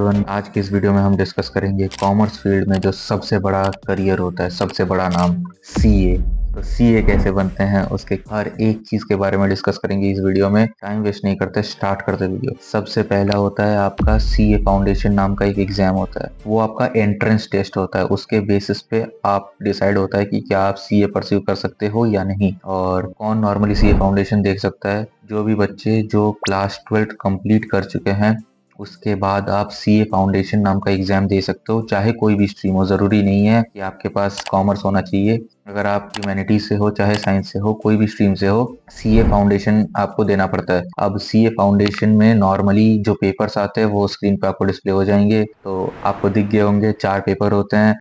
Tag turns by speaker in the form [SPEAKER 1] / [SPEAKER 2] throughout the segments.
[SPEAKER 1] Everyone, आज की इस वीडियो में हम डिस्कस करेंगे कॉमर्स फील्ड में जो सबसे बड़ा करियर होता है, सबसे बड़ा नाम सीए। तो सीए कैसे बनते हैं उसके हर एक चीज के बारे में डिस्कस करेंगे इस वीडियो में। टाइम वेस्ट नहीं करते, स्टार्ट करते वीडियो। सबसे पहला होता है आपका सीए फाउंडेशन नाम का एक एग्जाम होता है। वो आपका एंट्रेंस टेस्ट होता है। उसके बेसिस पे आप डिसाइड होता है कि क्या आप सीए परस्यू कर सकते हो या नहीं। और कौन नॉर्मली सीए फाउंडेशन देख सकता है? जो भी बच्चे जो क्लास 12 कंप्लीट कर चुके हैं, उसके बाद आप सीए फाउंडेशन नाम का एग्जाम दे सकते हो। चाहे कोई भी स्ट्रीम हो, जरूरी नहीं है कि आपके पास कॉमर्स होना चाहिए। अगर आप ह्यूमैनिटीज से हो, चाहे साइंस से हो, कोई भी स्ट्रीम से हो, सीए फाउंडेशन आपको देना पड़ता है। अब सीए फाउंडेशन में नॉर्मली जो पेपर्स आते हैं वो स्क्रीन पे आपको डिस्प्ले हो जाएंगे, तो आपको दिख गए होंगे। 4 पेपर होते हैं।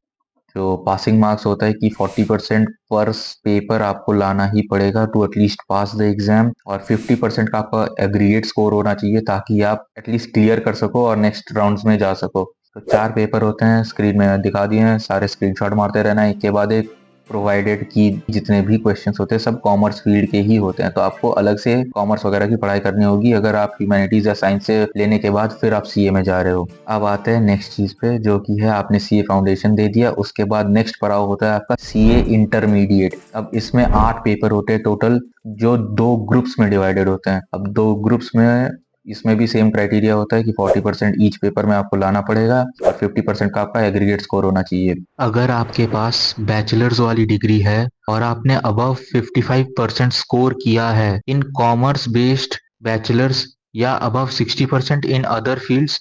[SPEAKER 1] जो पासिंग मार्क्स होता है कि 40% पर पेपर आपको लाना ही पड़ेगा to at least pass the exam, और 50% का आपका एग्रीगेट स्कोर होना चाहिए ताकि आप एटलीस्ट क्लियर कर सको और नेक्स्ट राउंड्स में जा सको। तो 4 पेपर होते हैं, स्क्रीन में दिखा दिए हैं, सारे स्क्रीनशॉट मारते रहना है एक के बाद एक। प्रोवाइडेड कि जितने भी क्वेश्चंस होते हैं सब कॉमर्स फील्ड के ही होते हैं, तो आपको अलग से कॉमर्स वगैरह की पढ़ाई करनी होगी अगर आप ह्यूमैनिटीज या साइंस से लेने के बाद फिर आप सीए में जा रहे हो। अब आते हैं नेक्स्ट चीज पे, जो कि है आपने सीए फाउंडेशन दे दिया, उसके बाद नेक्स्ट पड़ाव होता है आपका सीए इंटरमीडिएट। अब इसमें 8 पेपर होते हैं टोटल, जो 2 ग्रुप्स में डिवाइडेड होते हैं। अब 2 ग्रुप्स में इसमें भी सेम क्राइटेरिया होता है कि 40% ईच पेपर में आपको लाना पड़ेगा और 50% का आपका एग्रीगेट स्कोर होना चाहिए। अगर आपके पास बैचलर्स वाली डिग्री है और आपने अबव 55% स्कोर किया है इन कॉमर्स बेस्ड बैचलर्स या अबव 60% इन अदर फील्ड्स,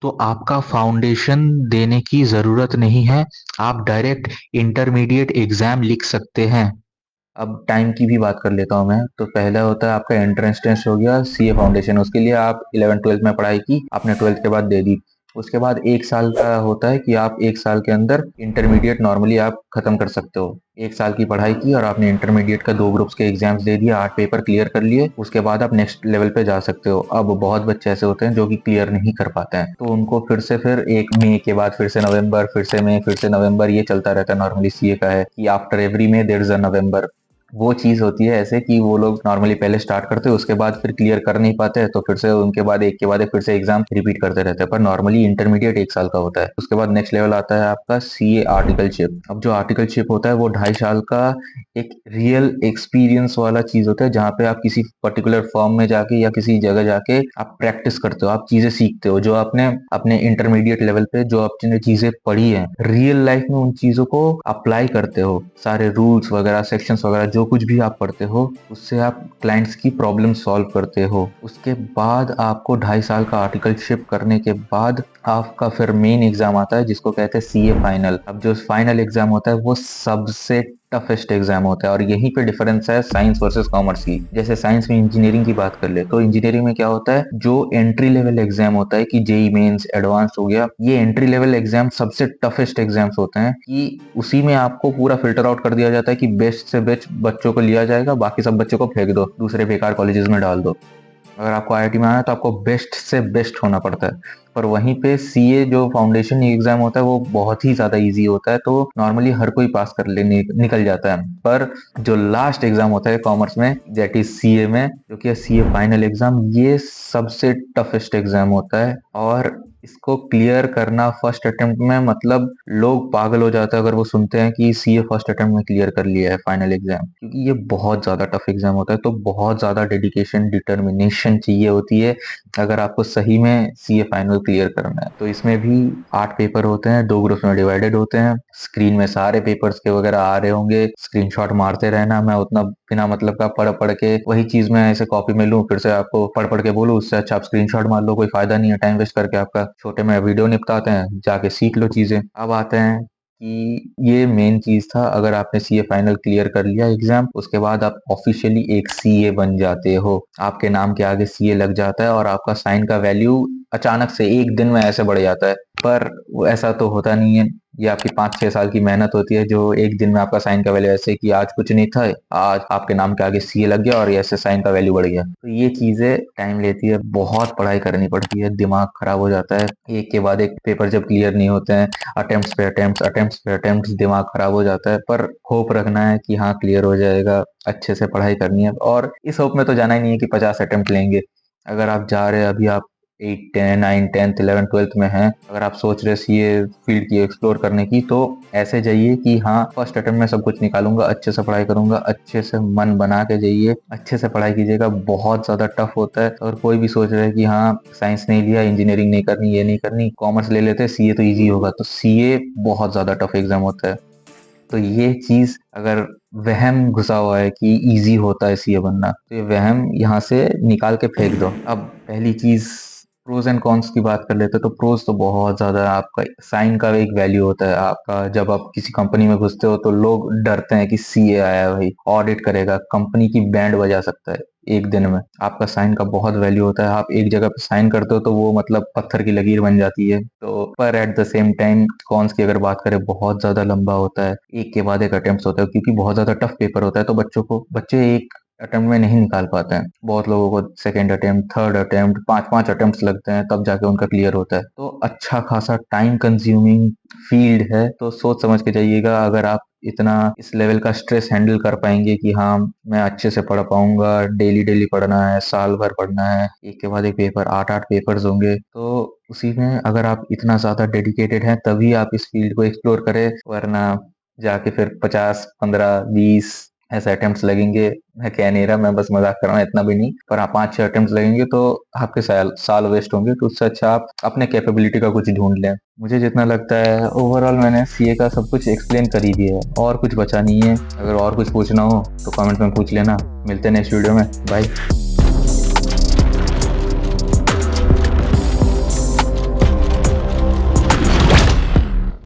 [SPEAKER 1] तो आपका फाउंडेशन देने की जरूरत नहीं है। आप डायरेक्ट इंटरमीडिएट एग्जाम लिख सकते हैं। अब टाइम की भी बात कर लेता हूँ मैं। तो पहला होता है आपका एंट्रेंस टेस्ट हो गया सीए फाउंडेशन, उसके लिए आप 11th 12th में पढ़ाई की, आपने 12th के बाद दे दी। उसके बाद 1 साल का होता है कि आप 1 साल के अंदर इंटरमीडिएट नॉर्मली आप खत्म कर सकते हो। 1 साल की पढ़ाई की और आपने इंटरमीडिएट का 2 ग्रुप्स के एग्जाम्स दे दिए, 8 पेपर क्लियर कर लिए, उसके बाद आप नेक्स्ट लेवल पे जा सकते हो। अब बहुत बच्चे ऐसे होते हैं जो कि क्लियर नहीं कर पाते हैं, तो उनको फिर एक मई के बाद फिर से नवंबर, फिर से मई, फिर से नवंबर, ये चलता रहता है। नॉर्मली सीए का है कि after every May there is a November. वो चीज होती है ऐसे कि वो लोग नॉर्मली पहले स्टार्ट करते हैं, उसके बाद फिर क्लियर कर नहीं पाते हैं, तो फिर से उनके बाद एक के बाद एक फिर से एग्जाम रिपीट करते रहते हैं। पर नॉर्मली इंटरमीडिएट 1 साल का होता है। उसके बाद नेक्स्ट लेवल आता है आपका सीए आर्टिकलशिप। अब जो आर्टिकलशिप होता है वो 2.5 साल का एक रियल एक्सपीरियंस वाला चीज होता है, जहाँ पे आप किसी पर्टिकुलर फॉर्म में जाके या किसी जगह जाके आप प्रैक्टिस करते हो, आप चीजें सीखते हो। जो आपने अपने इंटरमीडिएट लेवल पे जो आपने चीजें पढ़ी है, रियल लाइफ में उन चीजों को अप्लाई करते हो। सारे रूल्स वगैरह, सेक्शंस वगैरह, जो कुछ भी आप पढ़ते हो उससे आप क्लाइंट्स की प्रॉब्लम सॉल्व करते हो। उसके बाद आपको 2.5 साल का आर्टिकलशिप करने के बाद आपका फिर मेन एग्जाम आता है जिसको कहते हैं सीए फाइनल। अब जो फाइनल एग्जाम होता है वो सबसे टफेस्ट एग्जाम होता है, और यहीं पे डिफरेंस है साइंस वर्सेस कॉमर्स की। जैसे साइंस में इंजीनियरिंग की बात कर ले तो इंजीनियरिंग में क्या होता है, जो एंट्री लेवल एग्जाम होता है कि जेई मेंस, एडवांस हो गया, ये एंट्री लेवल एग्जाम सबसे टफेस्ट एग्जाम्स होते हैं कि उसी में आपको पूरा फिल्टर आउट कर दिया जाता है कि बेस्ट से बेस्ट बच्चों को लिया जाएगा, बाकी सब बच्चों को फेंक दो, दूसरे बेकार कॉलेजेस में डाल दो। अगर आपको आईआईटी में आना है तो आपको बेस्ट से बेस्ट होना पड़ता है। पर वहीं पे सीए जो फाउंडेशन एग्जाम होता है वो बहुत ही ज्यादा इजी होता है, तो नॉर्मली हर कोई पास कर लेने निकल जाता है। पर जो लास्ट एग्जाम होता है कॉमर्स में, दैट इज सीए में, जो कि सीए फाइनल एग्जाम, ये सबसे टफेस्ट एग्जाम होता है। और इसको क्लियर करना फर्स्ट अटेम्प्ट में, मतलब लोग पागल हो जाते हैं अगर वो सुनते हैं कि सीए फर्स्ट अटेम्प्ट में क्लियर कर लिया है फाइनल एग्जाम, क्योंकि ये बहुत ज्यादा टफ एग्जाम होता है। तो बहुत ज्यादा डेडिकेशन, डिटर्मिनेशन चाहिए होती है अगर आपको सही में सीए फाइनल क्लियर करना है। तो इसमें भी 8 पेपर होते हैं, 2 ग्रुप्स में डिवाइडेड होते हैं। स्क्रीन में सारे पेपर्स के वगैरह आ रहे होंगे, स्क्रीनशॉट मारते रहना। मैं उतना बिना मतलब का पढ़ पढ़ के वही चीज मैं ऐसे कॉपी में लूं, फिर से आपको पढ़ पढ़ के बोलूं, उससे अच्छा आप स्क्रीनशॉट मार लो, कोई फायदा नहीं है टाइम वेस्ट करके आपका। छोटे में वीडियो निपटाते हैं, जाके सीख लो चीजें। अब आते हैं कि ये मेन चीज था, अगर आपने सीए फाइनल क्लियर कर लिया एग्जाम, उसके बाद आप ऑफिशियली एक सीए बन जाते हो। आपके नाम के आगे सीए लग जाता है और आपका साइन का वैल्यू अचानक से एक दिन में ऐसे बढ़ जाता है। पर वो ऐसा तो होता नहीं है, ये आपकी 5-6 साल की मेहनत होती है जो एक दिन में आपका साइन का वैल्यू, ऐसे कि आज कुछ नहीं था, आज आपके नाम के आगे सीए लग गया और ऐसे साइन का वैल्यू बढ़ गया। तो ये चीजें टाइम लेती है, बहुत पढ़ाई करनी पड़ती है, दिमाग खराब हो जाता है। एक के बाद एक पेपर जब क्लियर नहीं होते हैं, अटेम्प्ट्स पे अटेम्प्ट्स, अटेम्प्ट्स पे अटेम्प्ट्स, दिमाग खराब हो जाता है। पर होप रखना है कि हाँ क्लियर हो जाएगा, अच्छे से पढ़ाई करनी है, और इस होप में तो जाना ही नहीं है कि 50 अटेम्प्ट लेंगे। अगर आप जा रहे हैं, अभी आप 8 10 9 10th 11 12th में हैं, अगर आप सोच रहे सीए फील्ड की एक्सप्लोर करने की, तो ऐसे जाइए कि हाँ फर्स्ट अटेम्प्ट में सब कुछ निकालूंगा, अच्छे से पढ़ाई करूंगा, अच्छे से मन बना के जाइए, अच्छे से पढ़ाई कीजिएगा। बहुत ज़्यादा टफ होता है। और कोई भी सोच रहा है कि हाँ साइंस नहीं लिया, इंजीनियरिंग नहीं करनी, ये नहीं करनी, कॉमर्स ले लेते, सीए तो ईजी होगा, तो सीए बहुत ज़्यादा टफ एग्जाम होता है। तो ये चीज अगर वहम घुसा हुआ है कि इजी होता है सीए बनना, तो ये वहम यहाँ से निकाल के फेंक दो। अब पहली चीज प्रोज एंड कॉन्स की बात कर लेते हैं। तो प्रोज तो बहुत ज्यादा है। आपका साइन का एक वैल्यू होता है आपका। जब आप किसी कंपनी में घुसते हो तो लोग डरते हैं कि सीए आया है भाई, ऑडिट करेगा, कंपनी की बैंड बजा सकता है एक दिन में। आपका साइन का बहुत वैल्यू होता है। आप एक जगह पे साइन करते हो तो वो मतलब पत्थर की लकीर बन जाती है। तो पर at the same time cons की अगर बात करें, बहुत ज्यादा लंबा होता है, एक के बाद एक अटेम्प्ट होता है, क्योंकि बहुत ज्यादा टफ पेपर होता है। तो बच्चे एक अटेम्प्ट में नहीं निकाल पाते हैं। बहुत लोगों को सेकंड अटेम्प्ट, थर्ड अटेम्प्ट, पांच पांच अटेम्प्ट लगते हैं, तब जाके उनका क्लियर होता है। तो अच्छा खासा टाइम कंज्यूमिंग फील्ड है। तो सोच समझ के जाइएगा। अगर आप इतना इस लेवल का स्ट्रेस हैंडल कर पाएंगे कि हाँ मैं अच्छे से पढ़ पाऊंगा, डेली डेली पढ़ना है, साल भर पढ़ना है, एक के बाद एक पेपर, 8 8 पेपर्स होंगे, तो उसी में अगर आप इतना ज्यादा डेडिकेटेड हैं तभी आप इस फील्ड को एक्सप्लोर करें। वरना जाके फिर 50 15 20 ऐसे अटेम्प्ट्स लगेंगे। मैं कह नहीं रहा, मैं बस मजाक कर रहा हूँ, इतना भी नहीं, पर हाँ 5 6 अटेम्प्ट्स लगेंगे तो आपके साल साल वेस्ट होंगे। तो उससे अच्छा आप अपने कैपेबिलिटी का कुछ ढूंढ लें। मुझे जितना लगता है ओवरऑल मैंने सीए का सब कुछ एक्सप्लेन कर ही दिया है, और कुछ बचा नहीं है। अगर और कुछ पूछना हो तो कमेंट में पूछ लेना। मिलते हैं नेक्स्ट वीडियो में। बाय।